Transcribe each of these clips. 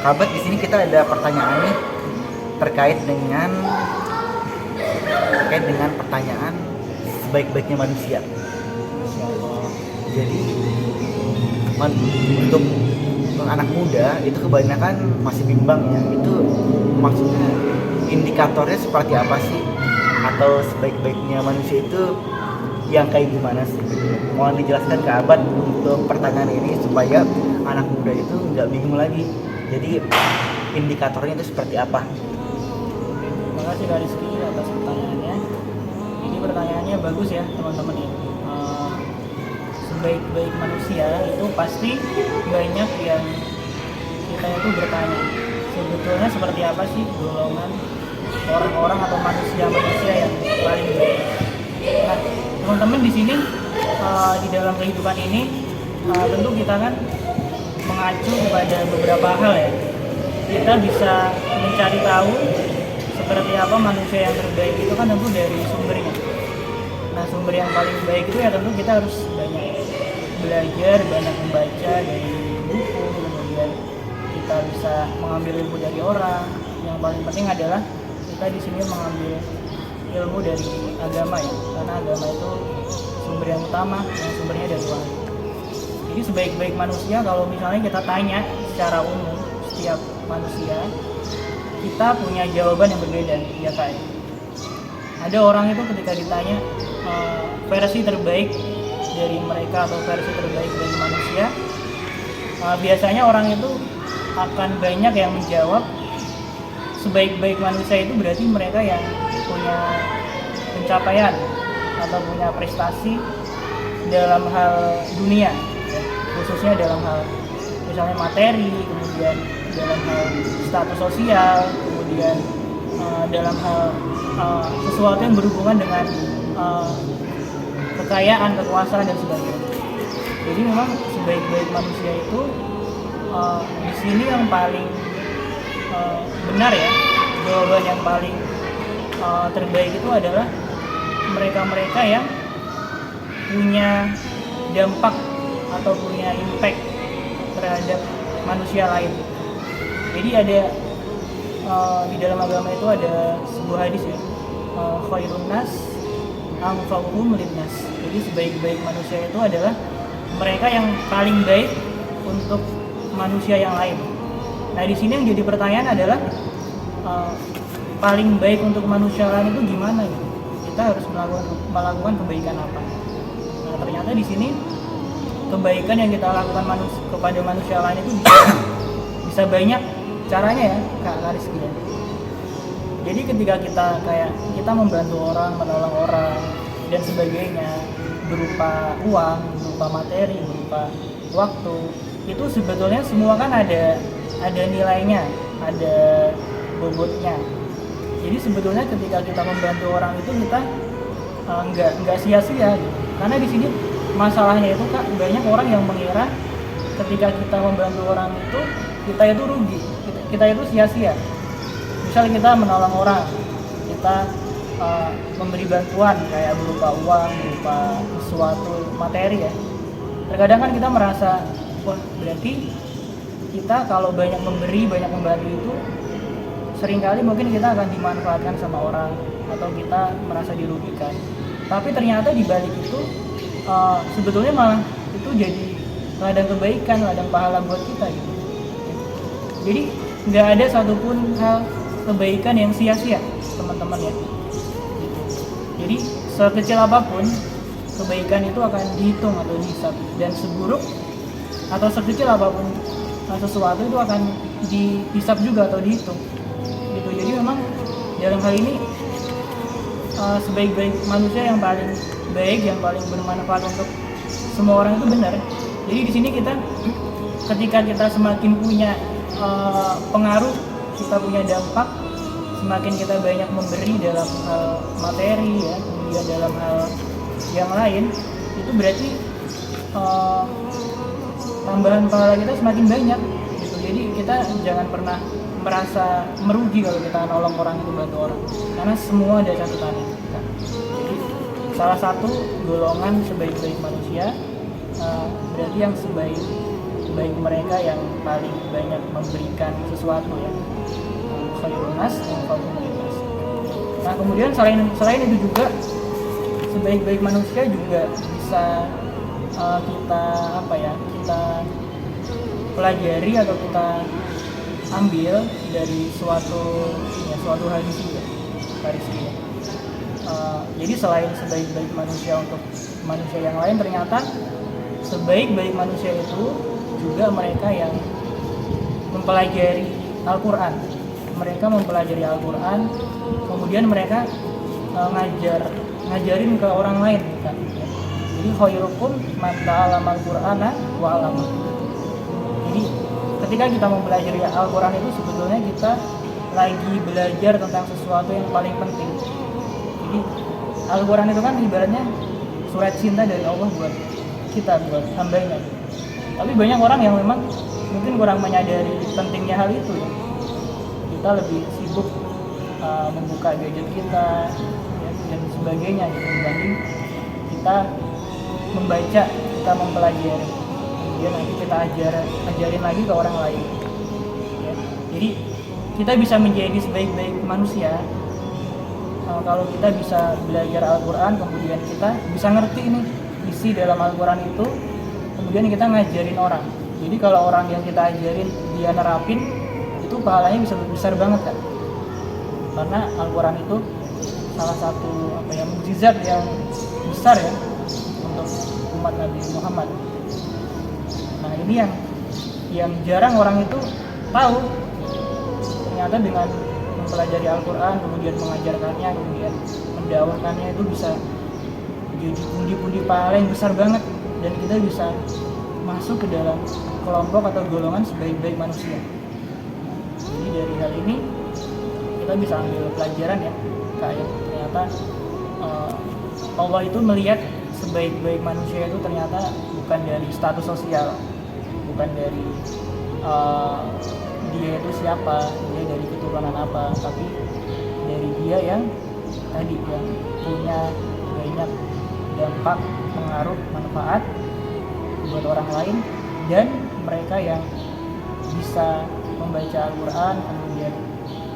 Kabat, di sini kita ada pertanyaan nih terkait dengan pertanyaan sebaik-baiknya manusia. Jadi untuk anak muda itu kebanyakan masih bimbang ya. Itu maksudnya indikatornya seperti apa sih? Atau sebaik-baiknya manusia itu yang kayak gimana sih? Mohon dijelaskan ke Abad untuk pertanyaan ini supaya anak muda itu nggak bingung lagi. Jadi indikatornya itu seperti apa? Terima kasih Kak Rizky atas pertanyaannya. Ini pertanyaannya bagus ya teman-teman ya. Sebaik-baik manusia itu pasti banyak yang kita itu bertanya, sebetulnya seperti apa sih golongan orang-orang atau manusia yang paling baik. Nah, teman-teman di sini di dalam kehidupan ini tentu kita kan mengacu kepada beberapa hal ya. Kita bisa mencari tahu seperti apa manusia yang terbaik itu kan tentu dari sumbernya. Nah, sumber yang paling baik itu ya tentu kita harus banyak belajar, banyak membaca dari buku, kemudian kita bisa mengambil ilmu dari orang. Yang paling penting adalah kita di sini mengambil ilmu dari agama ya, karena agama itu sumber yang utama, yang sumbernya dari Tuhan. Jadi sebaik-baik manusia kalau misalnya kita tanya secara umum setiap manusia, kita punya jawaban yang berbeda ya Kak. Ada orang itu ketika ditanya versi terbaik dari mereka atau versi terbaik dari manusia, biasanya orang itu akan banyak yang menjawab sebaik-baik manusia itu berarti mereka yang punya pencapaian atau punya prestasi dalam hal dunia ya, khususnya dalam hal misalnya materi, kemudian dalam hal status sosial, kemudian dalam hal sesuatu yang berhubungan dengan kekayaan, kekuasaan dan sebagainya. Jadi memang sebaik-baik manusia itu di sini yang paling benar ya, jawaban yang paling terbaik itu adalah mereka-mereka yang punya dampak atau punya impact terhadap manusia lain. Jadi ada di dalam agama itu ada sebuah hadis ya, khairun nas anfa'uhum linnas. Jadi sebaik-baik manusia itu adalah mereka yang paling baik untuk manusia yang lain. Nah, di sini yang jadi pertanyaan adalah paling baik untuk manusia lain itu gimana gitu? Kita harus melakukan kebaikan apa? Nah, ternyata di sini kebaikan yang kita lakukan kepada manusia lain itu bisa banyak caranya ya Kak Rizky ya. Jadi ketika kita membantu orang, menolong orang dan sebagainya berupa uang, berupa materi, berupa waktu, itu sebetulnya semua kan ada nilainya, ada bobotnya. Jadi sebetulnya ketika kita membantu orang itu kita nggak sia-sia gitu. Karena di sini masalahnya itu Kak, banyak orang yang mengira ketika kita membantu orang itu kita itu rugi, kita itu sia-sia. Misalnya kita menolong orang, kita memberi bantuan kayak berupa uang, berupa sesuatu materi ya. Terkadang kan kita merasa, wah berarti kita kalau banyak memberi, banyak membantu itu seringkali mungkin kita akan dimanfaatkan sama orang atau kita merasa dirugikan. Tapi ternyata di balik itu sebetulnya malah itu jadi ladang kebaikan, ladang pahala buat kita gitu. Jadi nggak ada satupun hal kebaikan yang sia-sia teman-teman ya. Jadi sekecil apapun kebaikan itu akan dihitung atau dihisap, dan seburuk atau sekecil apapun sesuatu itu akan dihisap juga atau dihitung gitu. Jadi memang dalam hal ini sebaik-baik manusia yang paling baik, yang paling bermanfaat untuk semua orang itu benar. Jadi di sini ketika kita semakin punya pengaruh, kita punya dampak, semakin kita banyak memberi dalam hal materi ya, kemudian dalam hal yang lain, itu berarti tambahan pahala kita semakin banyak gitu. Jadi kita jangan pernah merasa merugi kalau kita nolong orang itu, bantu orang, karena semua ada catatannya. Jadi salah satu golongan sebaik-baik manusia berarti yang sebaik mereka yang paling banyak memberikan sesuatu ya. Khairun nas yang nas. Nah kemudian selain itu juga sebaik-baik manusia juga bisa kita kita pelajari atau kita ambil dari suatu hadis ya. Jadi selain sebaik-baik manusia untuk manusia yang lain, ternyata sebaik-baik manusia itu juga mereka yang mempelajari Al-Quran. Mereka mempelajari Al-Quran, kemudian mereka ngajarin ke orang lain. Jadi khairukum man ta'allama al-Qur'ana wa 'allama. Jadi ketika kita mempelajari Al-Quran itu sebetulnya kita lagi belajar tentang sesuatu yang paling penting. Jadi Al-Quran itu kan ibaratnya surat cinta dari Allah buat kita, buat hambanya. Tapi banyak orang yang memang mungkin kurang menyadari pentingnya hal itu ya. Kita lebih sibuk membuka gadget kita ya, dan sebagainya gitu, dibanding kita membaca, kita mempelajari, kemudian nanti kita ajarin lagi ke orang lain ya. Jadi kita bisa menjadi sebaik-baik manusia kalau kita bisa belajar Al-Quran, kemudian kita bisa ngerti ini isi dalam Al-Quran itu, kemudian kita ngajarin orang. Jadi kalau orang yang kita ajarin dia nerapin, itu pahalanya bisa besar banget kan, karena Al-Quran itu salah satu mukjizat yang besar ya untuk umat Nabi Muhammad. Nah ini yang jarang orang itu tahu, ternyata dengan mempelajari Al-Quran, kemudian mengajarkannya, kemudian mendakwahkannya itu bisa jadi pundi-pundi pahala yang besar banget, dan kita bisa masuk ke dalam kelompok atau golongan sebaik-baik manusia. Jadi dari hal ini kita bisa ambil pelajaran ya, kayak ternyata Allah itu melihat sebaik-baik manusia itu ternyata bukan dari status sosial, bukan dari dia itu siapa, dia dari keturunan apa, tapi dari dia yang tadi yang punya banyak dampak, pengaruh, manfaat buat orang lain, dan mereka yang bisa membaca Al-Quran, kemudian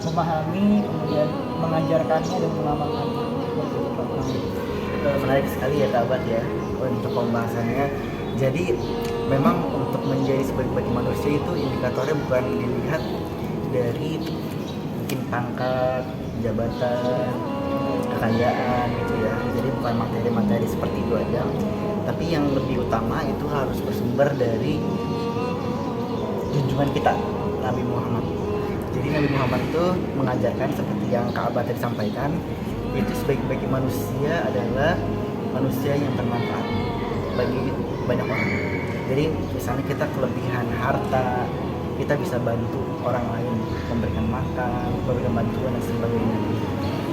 memahami, kemudian mengajarkannya dan mengamalkannya. Menarik sekali ya Kak ya untuk pembahasannya. Jadi memang untuk menjadi sebaik-baik manusia itu indikatornya bukan dilihat dari mungkin pangkat, jabatan, kekayaan gitu ya. Jadi bukan materi-materi seperti itu aja. Tapi yang lebih utama itu harus bersumber dari junjungan kita, Nabi Muhammad. Jadi Nabi Muhammad itu mengajarkan seperti yang Kak Abah tadi sampaikan, itu sebaik-baik manusia adalah manusia yang bermanfaat bagi banyak orang. Jadi misalnya kita kelebihan harta, kita bisa bantu orang lain, memberikan makan, memberikan bantuan dan sebagainya.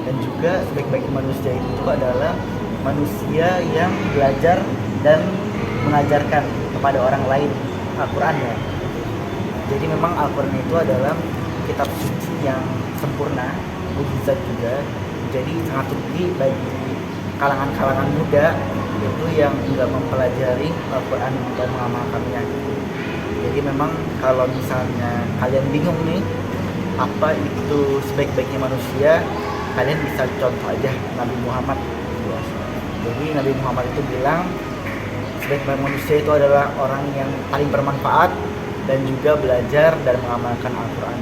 Dan juga sebaik-baik manusia itu adalah manusia yang belajar dan mengajarkan kepada orang lain Al-Quran ya. Jadi memang Al-Quran itu adalah kitab suci yang sempurna, mukjizat juga. Jadi sangat rugi bagi kalangan-kalangan muda itu yang enggak mempelajari Al-Quran dan mengamalkannya. Jadi memang kalau misalnya kalian bingung nih apa itu sebaik-baiknya manusia, kalian bisa contoh aja Nabi Muhammad. Jadi Nabi Muhammad itu bilang sebaik-baik manusia itu adalah orang yang paling bermanfaat dan juga belajar dan mengamalkan Al-Quran.